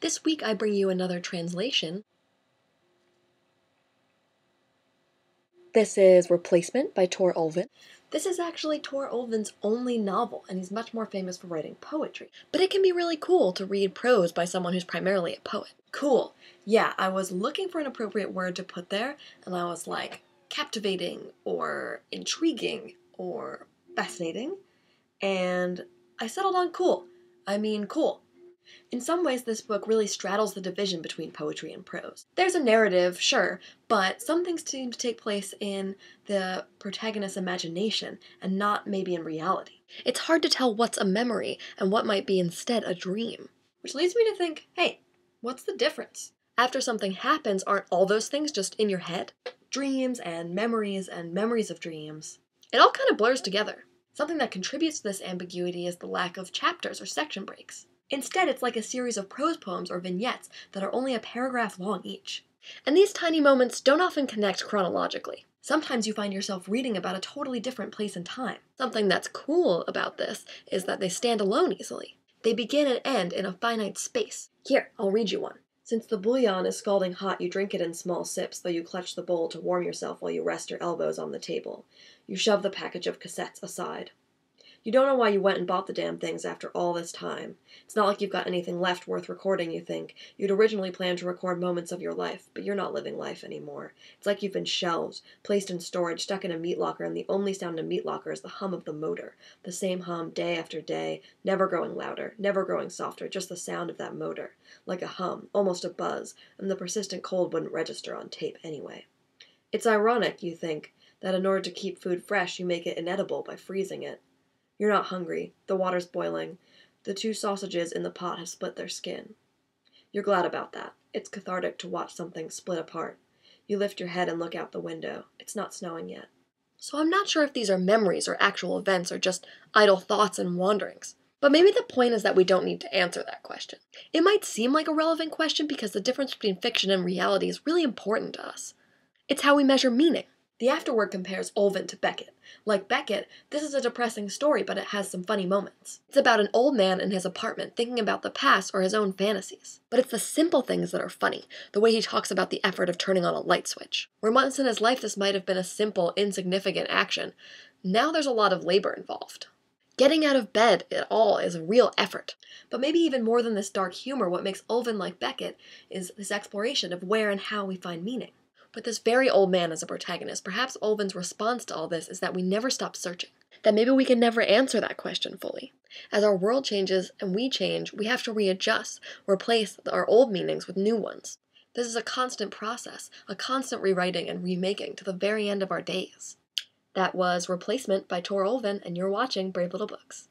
This week I bring you another translation. This is Replacement by Tor Ulven. This is actually Tor Ulven's only novel, and he's much more famous for writing poetry. But it can be really cool to read prose by someone who's primarily a poet. Cool. Yeah, I was looking for an appropriate word to put there, and I was like, captivating, or intriguing, or fascinating, and I settled on cool. I mean, cool. In some ways, this book really straddles the division between poetry and prose. There's a narrative, sure, but some things seem to take place in the protagonist's imagination and not maybe in reality. It's hard to tell what's a memory and what might be instead a dream. Which leads me to think, hey, what's the difference? After something happens, aren't all those things just in your head? Dreams and memories of dreams. It all kind of blurs together. Something that contributes to this ambiguity is the lack of chapters or section breaks. Instead, it's like a series of prose poems or vignettes that are only a paragraph long each. And these tiny moments don't often connect chronologically. Sometimes you find yourself reading about a totally different place and time. Something that's cool about this is that they stand alone easily. They begin and end in a finite space. Here, I'll read you one. Since the bouillon is scalding hot, you drink it in small sips, though you clutch the bowl to warm yourself while you rest your elbows on the table. You shove the package of cassettes aside. You don't know why you went and bought the damn things after all this time. It's not like you've got anything left worth recording, you think. You'd originally planned to record moments of your life, but you're not living life anymore. It's like you've been shelved, placed in storage, stuck in a meat locker, and the only sound in a meat locker is the hum of the motor. The same hum day after day, never growing louder, never growing softer, just the sound of that motor. Like a hum, almost a buzz, and the persistent cold wouldn't register on tape anyway. It's ironic, you think, that in order to keep food fresh, you make it inedible by freezing it. You're not hungry. The water's boiling. The two sausages in the pot have split their skin. You're glad about that. It's cathartic to watch something split apart. You lift your head and look out the window. It's not snowing yet. So I'm not sure if these are memories or actual events or just idle thoughts and wanderings. But maybe the point is that we don't need to answer that question. It might seem like a relevant question because the difference between fiction and reality is really important to us. It's how we measure meaning. The afterword compares Ulven to Beckett. Like Beckett, this is a depressing story, but it has some funny moments. It's about an old man in his apartment thinking about the past or his own fantasies. But it's the simple things that are funny, the way he talks about the effort of turning on a light switch. Where once in his life this might have been a simple, insignificant action, now there's a lot of labor involved. Getting out of bed at all is a real effort. But maybe even more than this dark humor, what makes Ulven like Beckett is this exploration of where and how we find meaning. With this very old man as a protagonist, perhaps Ulven's response to all this is that we never stop searching. That maybe we can never answer that question fully. As our world changes and we change, we have to readjust, replace our old meanings with new ones. This is a constant process, a constant rewriting and remaking to the very end of our days. That was Replacement by Tor Ulven, and you're watching Brave Little Books.